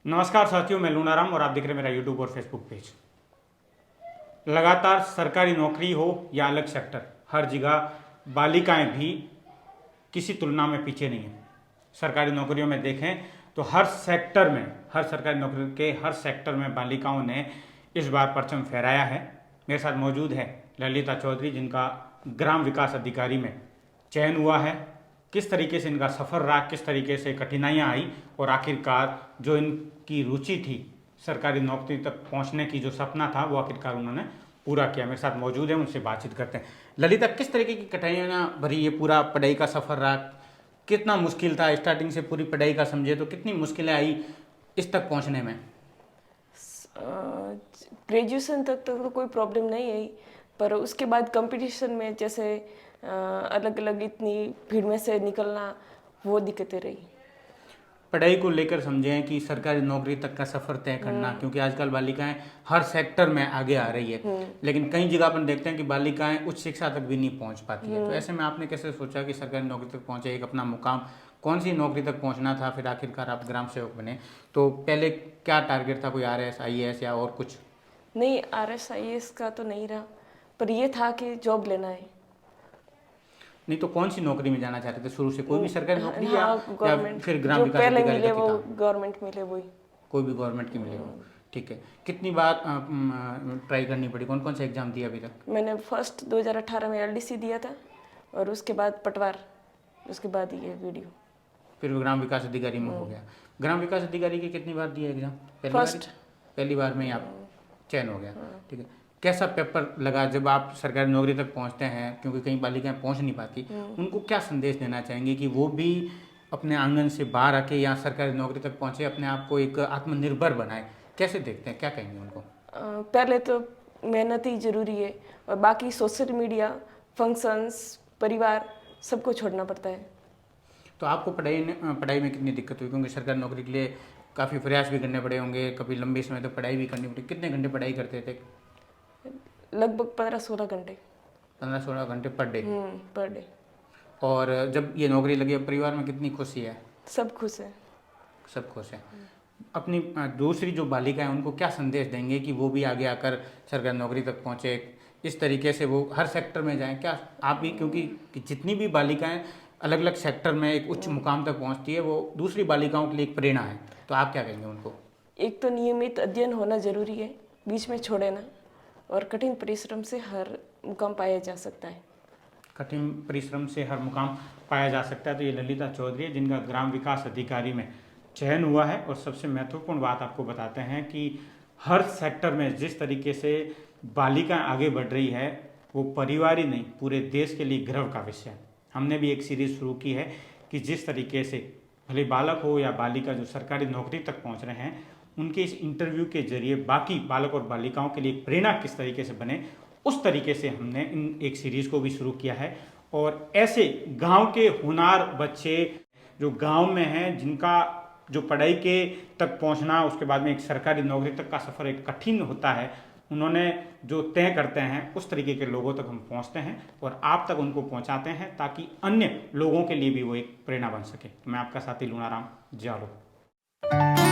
नमस्कार साथियों, मैं लूनाराम और आप देख रहे हैं मेरा यूट्यूब और फेसबुक पेज। लगातार सरकारी नौकरी हो या अलग सेक्टर, हर जगह बालिकाएं भी किसी तुलना में पीछे नहीं है। सरकारी नौकरियों में देखें तो हर सेक्टर में, हर सरकारी नौकरी के हर सेक्टर में बालिकाओं ने इस बार परचम फहराया है। मेरे साथ मौजूद है ललिता चौधरी, जिनका ग्राम विकास अधिकारी में चयन हुआ है। किस तरीके से इनका सफ़र रहा, किस तरीके से कठिनाइयाँ आई और आखिरकार जो इनकी रुचि थी सरकारी नौकरी तक पहुंचने की, जो सपना था, वो आखिरकार उन्होंने पूरा किया। मेरे साथ मौजूद है, उनसे बातचीत करते हैं। ललिता, किस तरीके की कठिनाइयाँ भरी ये पूरा पढ़ाई का सफ़र रहा? कितना मुश्किल था? स्टार्टिंग से पूरी पढ़ाई का समझे तो कितनी मुश्किलें आई इस तक पहुंचने में? ग्रेजुएशन तक तो कोई प्रॉब्लम नहीं आई, पर उसके बाद कंपटीशन में जैसे अलग अलग इतनी भीड़ में से निकलना, वो दिक्कतें रही। पढ़ाई को लेकर समझें कि सरकारी नौकरी तक का सफ़र तय करना, क्योंकि आजकल बालिकाएं हर सेक्टर में आगे आ रही है, लेकिन कई जगह अपन देखते हैं कि बालिकाएं उच्च शिक्षा तक भी नहीं पहुंच पाती है। तो ऐसे में आपने कैसे सोचा कि सरकारी नौकरी तक पहुंचे, एक अपना मुकाम, कौन सी नौकरी तक पहुंचना था, फिर आखिरकार आप ग्राम सेवक बने? तो पहले क्या टारगेट था? कोई RS IAS या और कुछ? नहीं, RS IAS का तो नहीं रहा, पर ये था कि जॉब लेना है। नहीं तो कौन सी नौकरी में जाना चाहते थे शुरू से? कोई भी सरकारी नौकरी हाँ, या गवर्नमेंट, फिर ग्राम जो विकास पहले अधिकारी मिले तक ही वो था? गवर्नमेंट मिले वही। कोई भी गवर्नमेंट की मिले हो, ठीक है। कितनी बार ट्राई करनी पड़ी? कौन कौन से एग्जाम दिए अभी तक? मैंने फर्स्ट 2018 में LDC दिया था, और उसके बाद पटवार, उसके बाद ये वीडियो। फिर ग्राम विकास अधिकारी में हो गया। ग्राम विकास अधिकारी की कितनी बार दिया एग्जाम? फर्स्ट। पहली बार में ही आप चयन हो गया, ठीक है। कैसा पेपर लगा जब आप सरकारी नौकरी तक पहुंचते हैं? क्योंकि कई बालिकाएं पहुंच नहीं पाती, उनको क्या संदेश देना चाहेंगे कि वो भी अपने आंगन से बाहर आके यहाँ सरकारी नौकरी तक पहुंचे, अपने आप को एक आत्मनिर्भर बनाए? कैसे देखते हैं, क्या कहेंगे उनको? पहले तो मेहनत ही जरूरी है, और बाकी सोशल मीडिया, फंक्शंस, परिवार, सबको छोड़ना पड़ता है। तो आपको पढ़ाई में कितनी दिक्कत हुई? क्योंकि सरकारी नौकरी के लिए काफ़ी प्रयास भी करने पड़े होंगे, कभी लंबे समय तक पढ़ाई भी करनी पड़ी। कितने घंटे पढ़ाई करते थे? लगभग 15-16 घंटे। 15-16 घंटे पर डे? Per day. और जब ये नौकरी लगी, अब परिवार में कितनी खुशी है? सब खुश है। सब खुश है। अपनी दूसरी जो बालिका है उनको क्या संदेश देंगे कि वो भी आगे आकर सरकारी नौकरी तक पहुँचे, इस तरीके से वो हर सेक्टर में जाएं? क्या आप भी, क्योंकि जितनी भी बालिकाएं अलग अलग सेक्टर में एक उच्च मुकाम तक पहुँचती है, वो दूसरी बालिकाओं के लिए एक प्रेरणा है, तो आप क्या कहेंगे उनको? एक तो नियमित अध्ययन होना जरूरी है, बीच में छोड़े ना, और कठिन परिश्रम से हर मुकाम पाया जा सकता है। कठिन परिश्रम से हर मुकाम पाया जा सकता है। तो ये ललिता चौधरी है, जिनका ग्राम विकास अधिकारी में चयन हुआ है। और सबसे महत्वपूर्ण बात आपको बताते हैं कि हर सेक्टर में जिस तरीके से बालिका आगे बढ़ रही है, वो परिवार ही नहीं, पूरे देश के लिए गर्व का विषय है। हमने भी एक सीरीज शुरू की है कि जिस तरीके से भले बालक हो या बालिका जो सरकारी नौकरी तक पहुंच रहे हैं, उनके इस इंटरव्यू के जरिए बाकी बालक और बालिकाओं के लिए प्रेरणा किस तरीके से बने, उस तरीके से हमने इन एक सीरीज़ को भी शुरू किया है। और ऐसे गांव के होनहार बच्चे जो गांव में हैं, जिनका जो पढ़ाई के तक पहुंचना, उसके बाद में एक सरकारी नौकरी तक का सफ़र एक कठिन होता है, उन्होंने जो तय करते हैं, उस तरीके के लोगों तक हम पहुंचते हैं और आप तक उनको पहुंचाते हैं, ताकि अन्य लोगों के लिए भी वो एक प्रेरणा बन सके। मैं आपका साथी लूनाराम, जालो।